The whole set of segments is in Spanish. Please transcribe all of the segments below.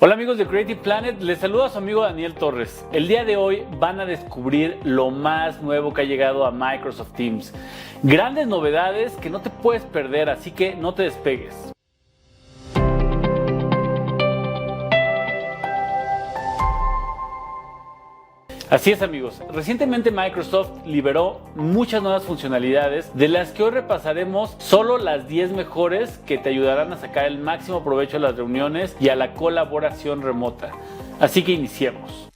Hola amigos de Creative Planet, les saluda a su amigo Daniel Torres. El día de hoy van a descubrir lo más nuevo que ha llegado a Microsoft Teams. Grandes novedades que no te puedes perder, así que no te despegues. Así es amigos, recientemente Microsoft liberó muchas nuevas funcionalidades de las que hoy repasaremos solo las 10 mejores que te ayudarán a sacar el máximo provecho a las reuniones y a la colaboración remota. Así que iniciemos.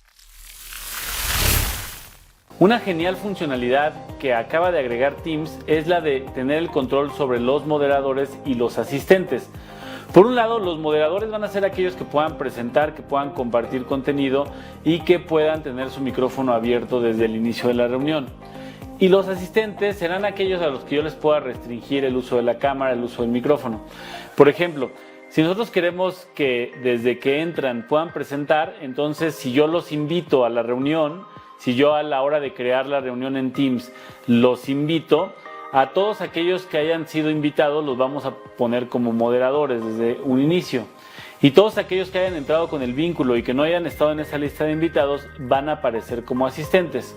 Una genial funcionalidad que acaba de agregar Teams es la de tener el control sobre los moderadores y los asistentes. Por un lado, los moderadores van a ser aquellos que puedan presentar, que puedan compartir contenido y que puedan tener su micrófono abierto desde el inicio de la reunión. Y los asistentes serán aquellos a los que yo les pueda restringir el uso de la cámara, el uso del micrófono. Por ejemplo, si nosotros queremos que desde que entran puedan presentar, entonces si yo los invito a la reunión, si yo a la hora de crear la reunión en Teams los invito, a todos aquellos que hayan sido invitados los vamos a poner como moderadores desde un inicio. Y todos aquellos que hayan entrado con el vínculo y que no hayan estado en esa lista de invitados van a aparecer como asistentes.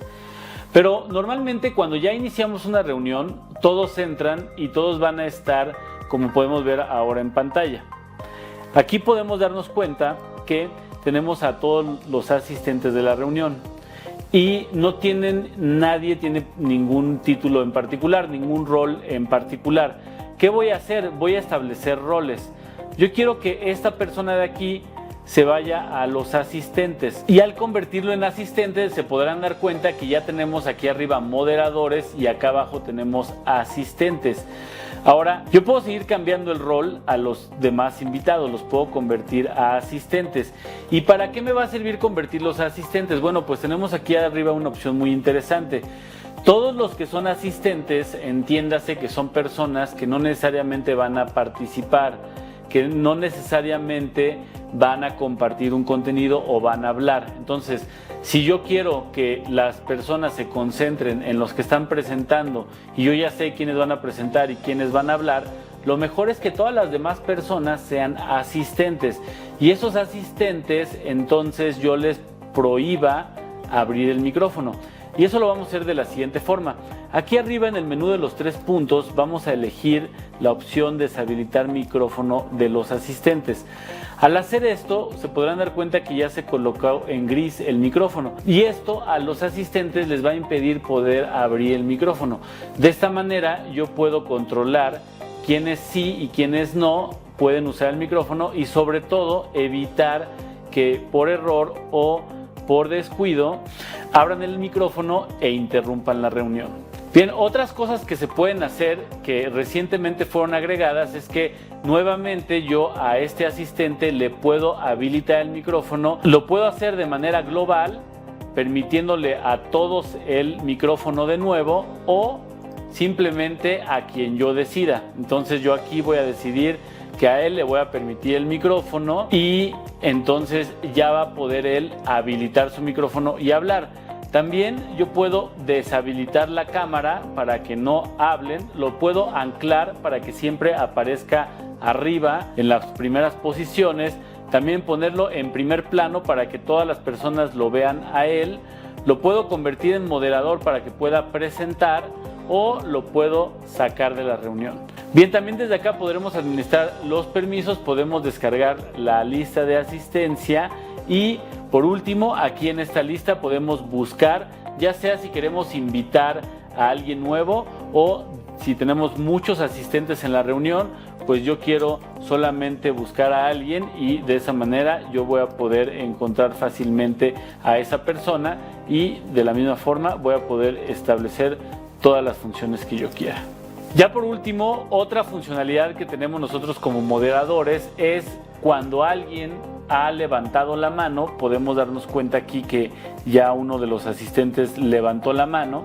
Pero normalmente cuando ya iniciamos una reunión, todos entran y todos van a estar como podemos ver ahora en pantalla. Aquí podemos darnos cuenta que tenemos a todos los asistentes de la reunión. Y nadie tiene ningún título en particular, ningún rol en particular. ¿Qué voy a hacer? Voy a establecer roles. Yo quiero que esta persona de aquí se vaya a los asistentes. Y al convertirlo en asistente se podrán dar cuenta que ya tenemos aquí arriba moderadores y acá abajo tenemos asistentes. Ahora, yo puedo seguir cambiando el rol a los demás invitados, los puedo convertir a asistentes. ¿Y para qué me va a servir convertirlos a asistentes? Bueno, pues tenemos aquí arriba una opción muy interesante. Todos los que son asistentes, entiéndase que son personas que no necesariamente van a participar, que no necesariamente van a compartir un contenido o van a hablar. Entonces, si yo quiero que las personas se concentren en los que están presentando y yo ya sé quiénes van a presentar y quiénes van a hablar, lo mejor es que todas las demás personas sean asistentes. Y esos asistentes, entonces yo les prohíba abrir el micrófono. Y eso lo vamos a hacer de la siguiente forma. Aquí arriba en el menú de los 3 puntos vamos a elegir la opción deshabilitar micrófono de los asistentes. Al hacer esto se podrán dar cuenta que ya se colocó en gris el micrófono y esto a los asistentes les va a impedir poder abrir el micrófono. De esta manera yo puedo controlar quiénes sí y quiénes no pueden usar el micrófono y sobre todo evitar que por error o por descuido abran el micrófono e interrumpan la reunión. Bien, otras cosas que se pueden hacer que recientemente fueron agregadas es que nuevamente yo a este asistente le puedo habilitar el micrófono. Lo puedo hacer de manera global, permitiéndole a todos el micrófono de nuevo o simplemente a quien yo decida. Entonces yo aquí voy a decidir que a él le voy a permitir el micrófono y entonces ya va a poder él habilitar su micrófono y hablar. También yo puedo deshabilitar la cámara para que no hablen, lo puedo anclar para que siempre aparezca arriba en las primeras posiciones, también ponerlo en primer plano para que todas las personas lo vean a él, lo puedo convertir en moderador para que pueda presentar o lo puedo sacar de la reunión. Bien, también desde acá podremos administrar los permisos, podemos descargar la lista de asistencia y por último aquí en esta lista podemos buscar, ya sea si queremos invitar a alguien nuevo o si tenemos muchos asistentes en la reunión, pues yo quiero solamente buscar a alguien y de esa manera yo voy a poder encontrar fácilmente a esa persona y de la misma forma voy a poder establecer todas las funciones que yo quiera. Ya por último, otra funcionalidad que tenemos nosotros como moderadores es cuando alguien ha levantado la mano, podemos darnos cuenta aquí que ya uno de los asistentes levantó la mano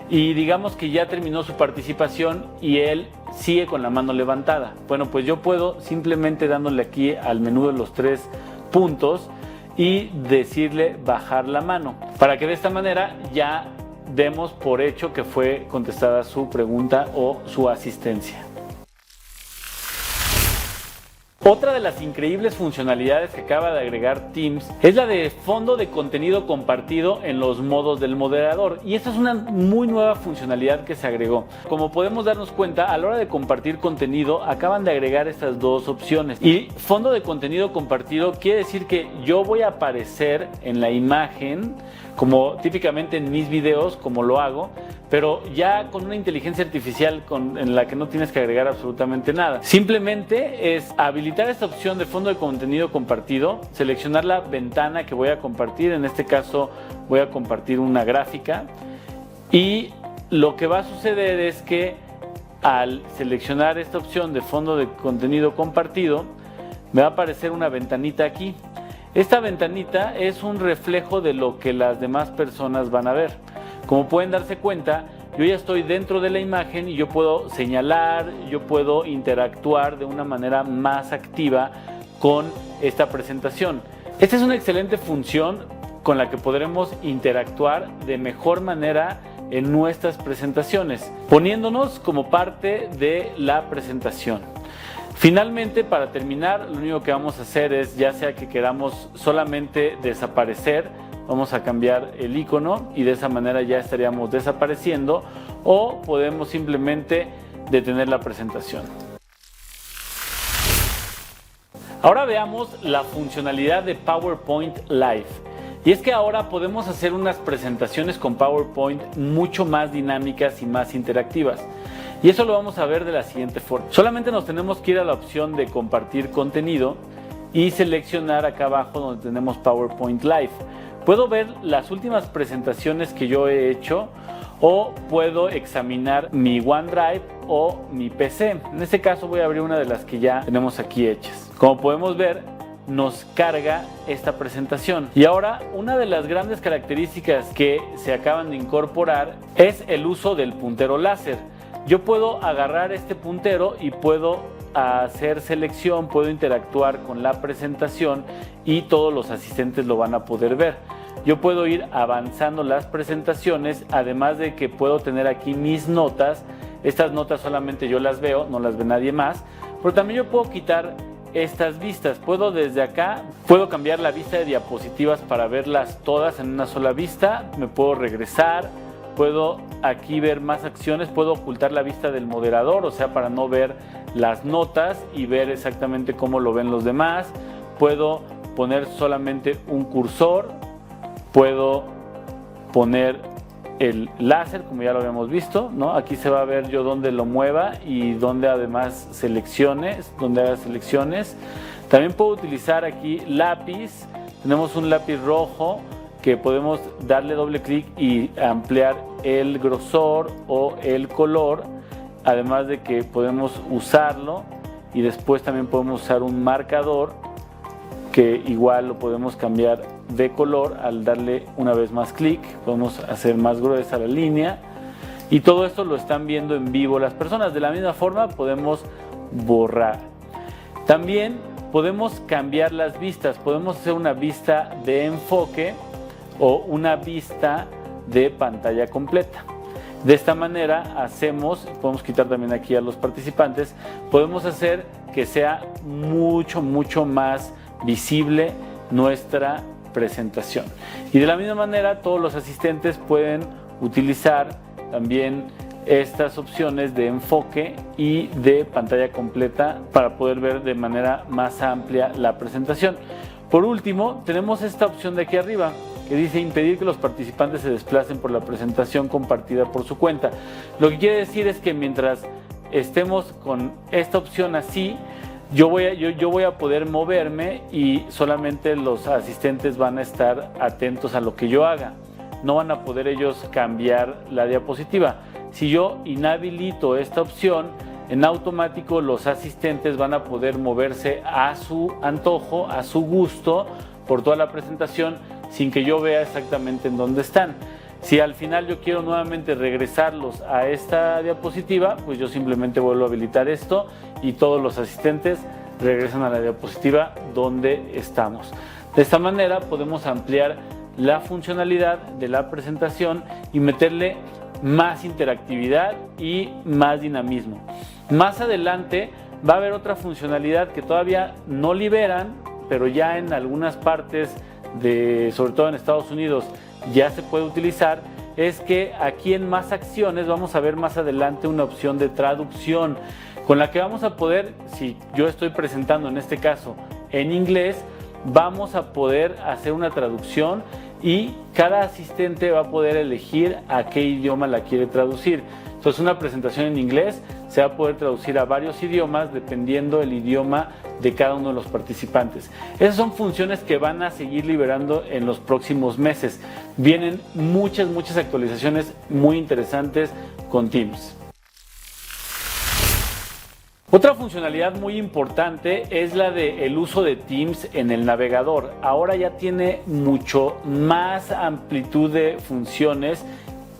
y digamos que ya terminó su participación y él sigue con la mano levantada. Bueno, pues yo puedo simplemente dándole aquí al menú de los 3 puntos y decirle bajar la mano para que de esta manera ya demos por hecho que fue contestada su pregunta o su asistencia. Otra de las increíbles funcionalidades que acaba de agregar Teams es la de fondo de contenido compartido en los modos del moderador, y esta es una muy nueva funcionalidad que se agregó. Como podemos darnos cuenta, a la hora de compartir contenido acaban de agregar estas dos opciones, y fondo de contenido compartido quiere decir que yo voy a aparecer en la imagen como típicamente en mis videos, como lo hago, pero ya con una inteligencia artificial en la que no tienes que agregar absolutamente nada. Simplemente es habilitar esta opción de fondo de contenido compartido, seleccionar la ventana que voy a compartir, en este caso voy a compartir una gráfica, y lo que va a suceder es que al seleccionar esta opción de fondo de contenido compartido, me va a aparecer una ventanita aquí. Esta ventanita es un reflejo de lo que las demás personas van a ver. Como pueden darse cuenta, yo ya estoy dentro de la imagen y yo puedo señalar, yo puedo interactuar de una manera más activa con esta presentación. Esta es una excelente función con la que podremos interactuar de mejor manera en nuestras presentaciones, poniéndonos como parte de la presentación. Finalmente, para terminar, lo único que vamos a hacer es, ya sea que queramos solamente desaparecer, vamos a cambiar el icono y de esa manera ya estaríamos desapareciendo, o podemos simplemente detener la presentación. Ahora veamos la funcionalidad de PowerPoint Live. Y es que ahora podemos hacer unas presentaciones con PowerPoint mucho más dinámicas y más interactivas. Y eso lo vamos a ver de la siguiente forma. Solamente nos tenemos que ir a la opción de compartir contenido y seleccionar acá abajo donde tenemos PowerPoint Live. Puedo ver las últimas presentaciones que yo he hecho, o puedo examinar mi OneDrive o mi PC. En este caso voy a abrir una de las que ya tenemos aquí hechas. Como podemos ver, nos carga esta presentación. Y ahora, una de las grandes características que se acaban de incorporar es el uso del puntero láser. Yo puedo agarrar este puntero y puedo hacer selección, puedo interactuar con la presentación y todos los asistentes lo van a poder ver. Yo puedo ir avanzando las presentaciones, además de que puedo tener aquí mis notas. Estas notas solamente yo las veo, no las ve nadie más, pero también yo puedo quitar estas vistas. Puedo desde acá, puedo cambiar la vista de diapositivas para verlas todas en una sola vista, me puedo regresar, puedo aquí ver más acciones, puedo ocultar la vista del moderador, o sea, para no ver las notas y ver exactamente cómo lo ven los demás. Puedo poner solamente un cursor, puedo poner el láser, como ya lo habíamos visto, ¿no? Aquí se va a ver yo dónde lo mueva y dónde además donde haga selecciones. También puedo utilizar aquí lápiz. Tenemos un lápiz rojo que podemos darle doble clic y ampliar el grosor o el color, además de que podemos usarlo, y después también podemos usar un marcador que igual lo podemos cambiar de color al darle una vez más clic. Podemos hacer más gruesa la línea, y todo esto lo están viendo en vivo las personas. De la misma forma podemos borrar. También podemos cambiar las vistas. Podemos hacer una vista de enfoque o una vista de pantalla completa. De esta manera podemos quitar también aquí a los participantes, podemos hacer que sea mucho más visible nuestra presentación. Y de la misma manera todos los asistentes pueden utilizar también estas opciones de enfoque y de pantalla completa para poder ver de manera más amplia la presentación. Por último, tenemos esta opción de aquí arriba que dice impedir que los participantes se desplacen por la presentación compartida por su cuenta. Lo que quiere decir es que mientras estemos con esta opción así, yo voy a poder moverme y solamente los asistentes van a estar atentos a lo que yo haga. No van a poder ellos cambiar la diapositiva. Si yo inhabilito esta opción, en automático los asistentes van a poder moverse a su antojo, a su gusto, por toda la presentación, sin que yo vea exactamente en dónde están. Si al final yo quiero nuevamente regresarlos a esta diapositiva, pues yo simplemente vuelvo a habilitar esto y todos los asistentes regresan a la diapositiva donde estamos. De esta manera podemos ampliar la funcionalidad de la presentación y meterle más interactividad y más dinamismo. Más adelante va a haber otra funcionalidad que todavía no liberan, pero ya en algunas partes, sobre todo en Estados Unidos, ya se puede utilizar. Es que aquí en más acciones vamos a ver más adelante una opción de traducción con la que vamos a poder, si yo estoy presentando en este caso en inglés, vamos a poder hacer una traducción y cada asistente va a poder elegir a qué idioma la quiere traducir. Entonces una presentación en inglés se va a poder traducir a varios idiomas dependiendo del idioma de cada uno de los participantes. Esas son funciones que van a seguir liberando en los próximos meses. Vienen muchas actualizaciones muy interesantes con Teams. Otra funcionalidad muy importante es la del uso de Teams en el navegador. Ahora ya tiene mucho más amplitud de funciones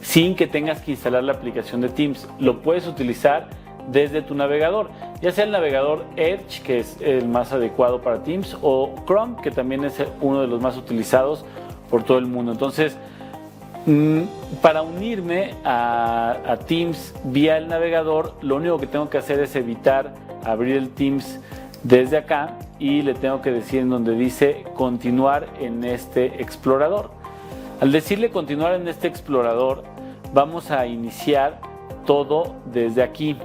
sin que tengas que instalar la aplicación de Teams. Lo puedes utilizar desde tu navegador, ya sea el navegador Edge, que es el más adecuado para Teams, o Chrome, que también es uno de los más utilizados por todo el mundo. Entonces, para unirme a Teams vía el navegador, lo único que tengo que hacer es evitar abrir el Teams desde acá y le tengo que decir en donde dice continuar en este explorador. Al decirle continuar en este explorador, vamos a iniciar todo desde aquí.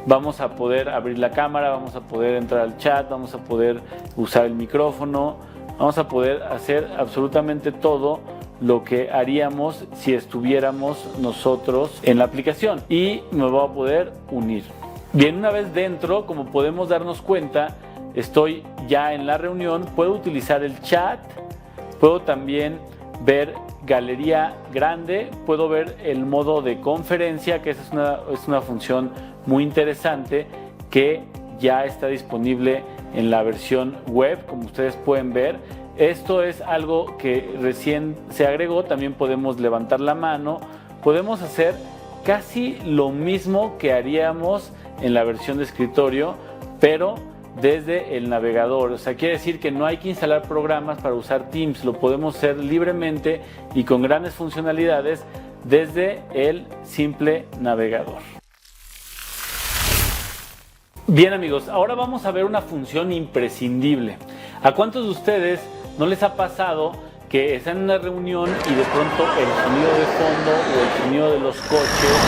Vamos a poder abrir la cámara, vamos a poder entrar al chat, vamos a poder usar el micrófono, vamos a poder hacer absolutamente todo lo que haríamos si estuviéramos nosotros en la aplicación, y me voy a poder unir. Bien, una vez dentro, como podemos darnos cuenta, estoy ya en la reunión, puedo utilizar el chat, puedo también ver galería grande, puedo ver el modo de conferencia, que esa es una función muy interesante que ya está disponible en la versión web, como ustedes pueden ver. Esto es algo que recién se agregó. También podemos levantar la mano, podemos hacer casi lo mismo que haríamos en la versión de escritorio, pero desde el navegador. O sea, quiere decir que no hay que instalar programas para usar Teams, lo podemos hacer libremente y con grandes funcionalidades desde el simple navegador. Bien amigos, ahora vamos a ver una función imprescindible. ¿A cuántos de ustedes no les ha pasado que están en una reunión y de pronto el sonido de fondo o el sonido de los coches,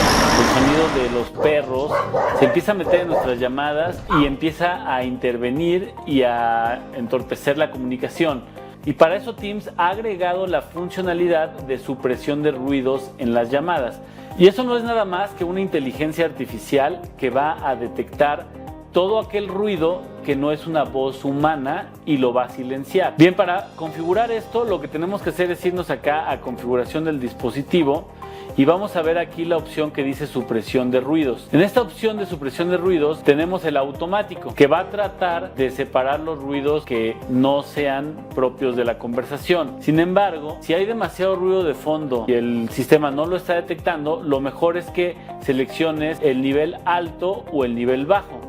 el sonido de los perros se empieza a meter en nuestras llamadas y empieza a intervenir y a entorpecer la comunicación? Y para eso Teams ha agregado la funcionalidad de supresión de ruidos en las llamadas. Y eso no es nada más que una inteligencia artificial que va a detectar todo aquel ruido que no es una voz humana y lo va a silenciar. Bien, para configurar esto lo que tenemos que hacer es irnos acá a configuración del dispositivo y vamos a ver aquí la opción que dice supresión de ruidos. En esta opción de supresión de ruidos tenemos el automático, que va a tratar de separar los ruidos que no sean propios de la conversación. Sin embargo, si hay demasiado ruido de fondo y el sistema no lo está detectando, lo mejor es que selecciones el nivel alto o el nivel bajo.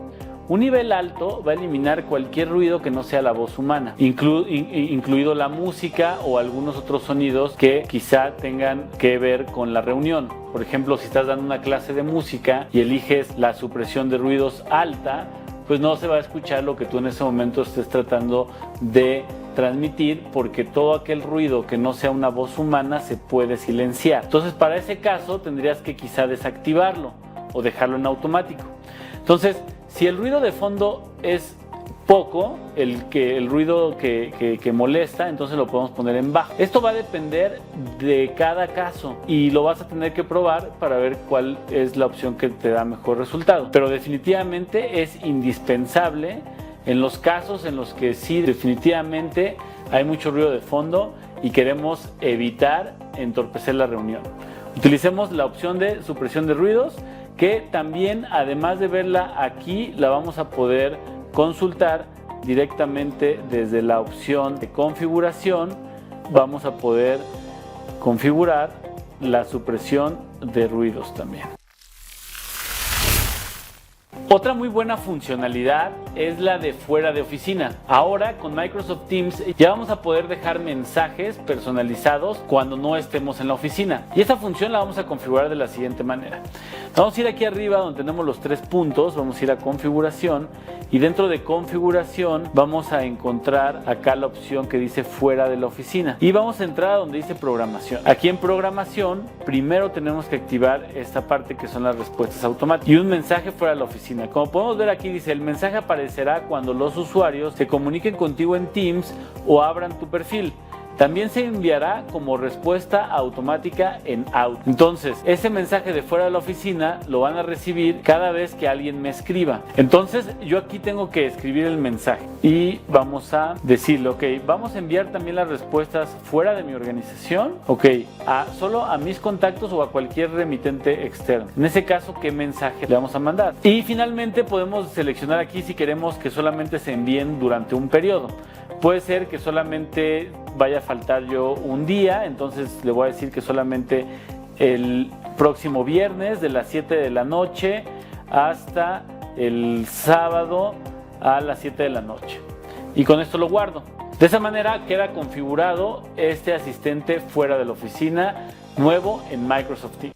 Un nivel alto va a eliminar cualquier ruido que no sea la voz humana, incluido la música o algunos otros sonidos que quizá tengan que ver con la reunión. Por ejemplo, si estás dando una clase de música y eliges la supresión de ruidos alta, pues no se va a escuchar lo que tú en ese momento estés tratando de transmitir, porque todo aquel ruido que no sea una voz humana se puede silenciar. Entonces, para ese caso tendrías que quizá desactivarlo o dejarlo en automático. Entonces, si el ruido de fondo es poco, el ruido que molesta, entonces lo podemos poner en bajo. Esto va a depender de cada caso y lo vas a tener que probar para ver cuál es la opción que te da mejor resultado. Pero definitivamente es indispensable en los casos en los que sí, definitivamente hay mucho ruido de fondo y queremos evitar entorpecer la reunión. Utilicemos la opción de supresión de ruidos, que también, además de verla aquí, la vamos a poder consultar directamente desde la opción de configuración. Vamos a poder configurar la supresión de ruidos también. Otra muy buena funcionalidad es la de fuera de oficina. Ahora con Microsoft Teams ya vamos a poder dejar mensajes personalizados cuando no estemos en la oficina. Y esta función la vamos a configurar de la siguiente manera. Vamos a ir aquí arriba donde tenemos los 3 puntos, vamos a ir a configuración y dentro de configuración vamos a encontrar acá la opción que dice fuera de la oficina y vamos a entrar a donde dice programación. Aquí en programación primero tenemos que activar esta parte que son las respuestas automáticas y un mensaje fuera de la oficina. Como podemos ver aquí dice el mensaje aparecerá cuando los usuarios se comuniquen contigo en Teams o abran tu perfil. También se enviará como respuesta automática en Outlook. Entonces, ese mensaje de fuera de la oficina lo van a recibir cada vez que alguien me escriba. Entonces, yo aquí tengo que escribir el mensaje y vamos a decirle, ok, vamos a enviar también las respuestas fuera de mi organización, ok, solo a mis contactos o a cualquier remitente externo. En ese caso, ¿qué mensaje le vamos a mandar? Y finalmente podemos seleccionar aquí si queremos que solamente se envíen durante un periodo. Puede ser que solamente vaya a faltar yo un día, entonces le voy a decir que solamente el próximo viernes de las 7 de la noche hasta el sábado a las 7 de la noche. Y con esto lo guardo. De esa manera queda configurado este asistente fuera de la oficina nuevo en Microsoft Teams.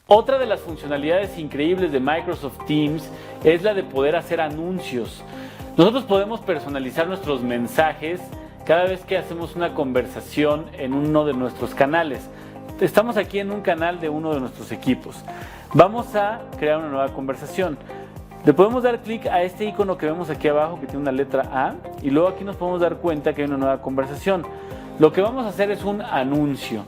Otra de las funcionalidades increíbles de Microsoft Teams es la de poder hacer anuncios. Nosotros podemos personalizar nuestros mensajes cada vez que hacemos una conversación en uno de nuestros canales. Estamos aquí en un canal de uno de nuestros equipos. Vamos a crear una nueva conversación. Le podemos dar clic a este icono que vemos aquí abajo que tiene una letra A y luego aquí nos podemos dar cuenta que hay una nueva conversación. Lo que vamos a hacer es un anuncio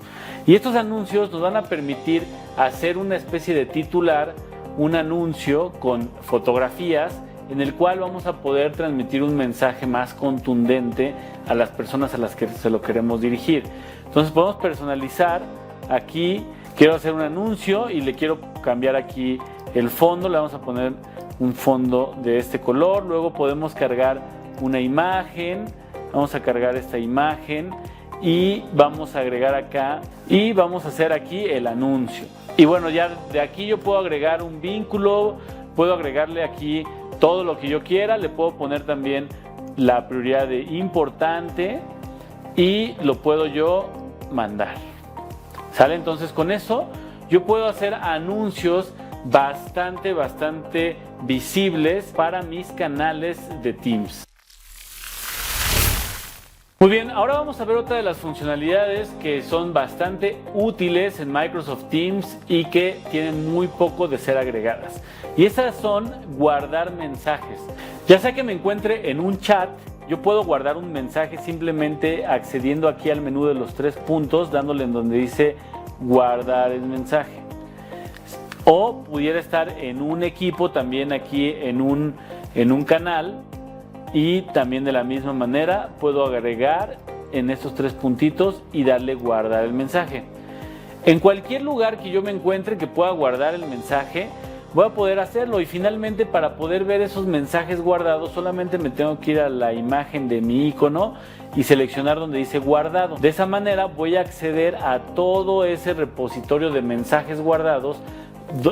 y estos anuncios nos van a permitir hacer una especie de titular, un anuncio con fotografías en el cual vamos a poder transmitir un mensaje más contundente a las personas a las que se lo queremos dirigir. Entonces podemos personalizar, aquí quiero hacer un anuncio y le quiero cambiar aquí el fondo, le vamos a poner un fondo de este color, luego podemos cargar una imagen, vamos a cargar esta imagen y vamos a agregar acá y vamos a hacer aquí el anuncio. Y bueno, ya de aquí yo puedo agregar un vínculo, puedo agregarle aquí todo lo que yo quiera, le puedo poner también la prioridad de importante y lo puedo yo mandar. ¿Sale? Entonces con eso yo puedo hacer anuncios bastante visibles para mis canales de Teams. Muy bien, ahora vamos a ver otra de las funcionalidades que son bastante útiles en Microsoft Teams y que tienen muy poco de ser agregadas. Y esas son guardar mensajes. Ya sea que me encuentre en un chat, yo puedo guardar un mensaje simplemente accediendo aquí al menú de los 3 puntos, dándole en donde dice guardar el mensaje. O pudiera estar en un equipo también aquí en un canal. Y también de la misma manera puedo agregar en estos 3 puntitos y darle guardar el mensaje. En cualquier lugar que yo me encuentre que pueda guardar el mensaje, voy a poder hacerlo. Y finalmente, para poder ver esos mensajes guardados, solamente me tengo que ir a la imagen de mi icono y seleccionar donde dice guardado. De esa manera voy a acceder a todo ese repositorio de mensajes guardados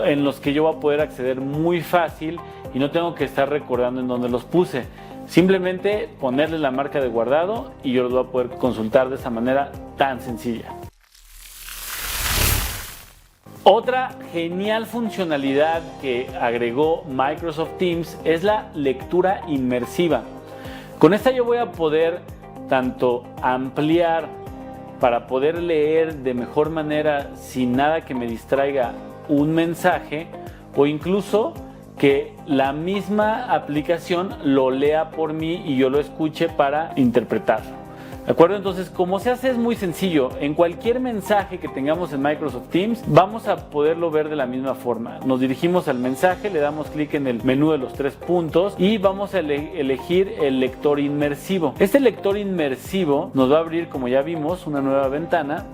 en los que yo voy a poder acceder muy fácil y no tengo que estar recordando en dónde los puse. Simplemente ponerle la marca de guardado y yo lo voy a poder consultar de esa manera tan sencilla. Otra genial funcionalidad que agregó Microsoft Teams es la lectura inmersiva. Con esta yo voy a poder tanto ampliar para poder leer de mejor manera sin nada que me distraiga un mensaje o incluso que la misma aplicación lo lea por mí y yo lo escuche para interpretarlo. ¿De acuerdo? Entonces, como se hace es muy sencillo. En cualquier mensaje que tengamos en Microsoft Teams, vamos a poderlo ver de la misma forma. Nos dirigimos al mensaje, le damos clic en el menú de los 3 puntos y vamos a elegir el lector inmersivo. Este lector inmersivo nos va a abrir, como ya vimos, una nueva ventana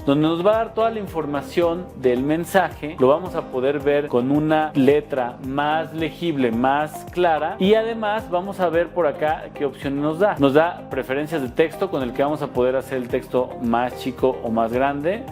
donde nos va a dar toda la información del mensaje. Lo vamos a poder ver con una letra más legible, más clara, y además vamos a ver por acá qué opciones nos da. Nos da preferencias de texto con el que vamos a poder hacer el texto más chico o más grande.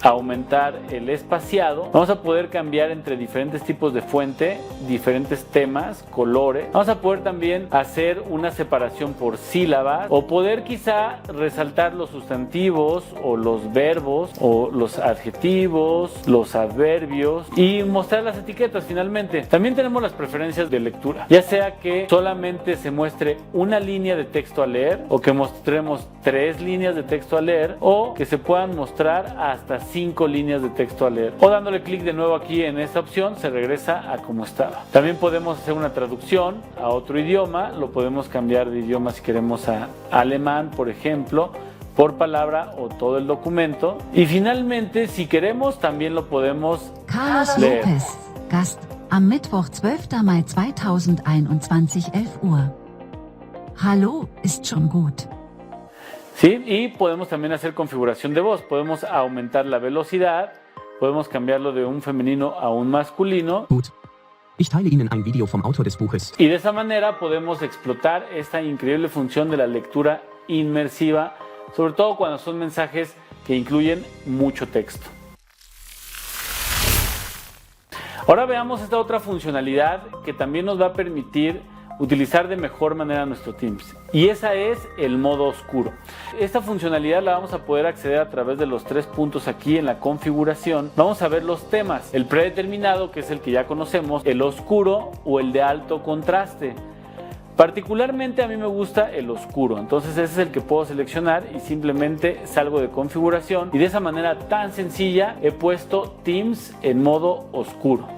aumentar el espaciado, vamos a poder cambiar entre diferentes tipos de fuente, diferentes temas, colores. Vamos a poder también hacer una separación por sílabas o poder quizá resaltar los sustantivos o los verbos o los adjetivos, los adverbios y mostrar las etiquetas finalmente. También tenemos las preferencias de lectura, ya sea que solamente se muestre una línea de texto a leer o que mostremos 3 líneas de texto a leer o que se puedan mostrar hasta 5 líneas de texto a leer, o dándole clic de nuevo aquí en esta opción se regresa a como estaba. También podemos hacer una traducción a otro idioma, lo podemos cambiar de idioma si queremos a alemán, por ejemplo, por palabra o todo el documento. Y finalmente, si queremos, también lo podemos Carlos leer. López, Gast, am Mittwoch 12. Mai 2021, 11 Uhr. Hallo, ist schon gut. ¿Sí? Y podemos también hacer configuración de voz. Podemos aumentar la velocidad, podemos cambiarlo de un femenino a un masculino. Gut. Ich teile Ihnen ein Video vom Autor des Buches. Y de esa manera podemos explotar esta increíble función de la lectura inmersiva, sobre todo cuando son mensajes que incluyen mucho texto. Ahora veamos esta otra funcionalidad que también nos va a permitir utilizar de mejor manera nuestro Teams, y esa es el modo oscuro. Esta funcionalidad la vamos a poder acceder a través de los 3 puntos aquí en la configuración. Vamos a ver los temas, el predeterminado, que es el que ya conocemos, el oscuro o el de alto contraste. Particularmente a mí me gusta el oscuro, entonces ese es el que puedo seleccionar y simplemente salgo de configuración y de esa manera tan sencilla he puesto Teams en modo oscuro.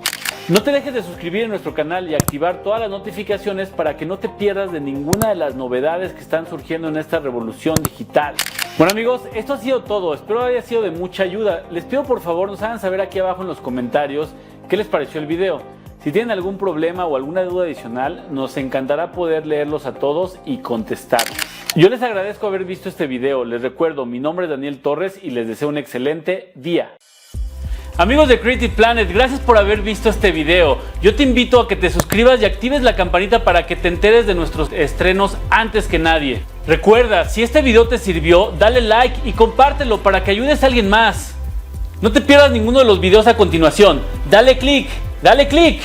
No te dejes de suscribir en nuestro canal y activar todas las notificaciones para que no te pierdas de ninguna de las novedades que están surgiendo en esta revolución digital. Bueno amigos, esto ha sido todo, espero haya sido de mucha ayuda. Les pido por favor nos hagan saber aquí abajo en los comentarios qué les pareció el video. Si tienen algún problema o alguna duda adicional, nos encantará poder leerlos a todos y contestarlos. Yo les agradezco haber visto este video, les recuerdo, mi nombre es Daniel Torres y les deseo un excelente día. Amigos de Creative Planet, gracias por haber visto este video. Yo te invito a que te suscribas y actives la campanita para que te enteres de nuestros estrenos antes que nadie. Recuerda, si este video te sirvió, dale like y compártelo para que ayudes a alguien más. No te pierdas ninguno de los videos a continuación. Dale click, dale click.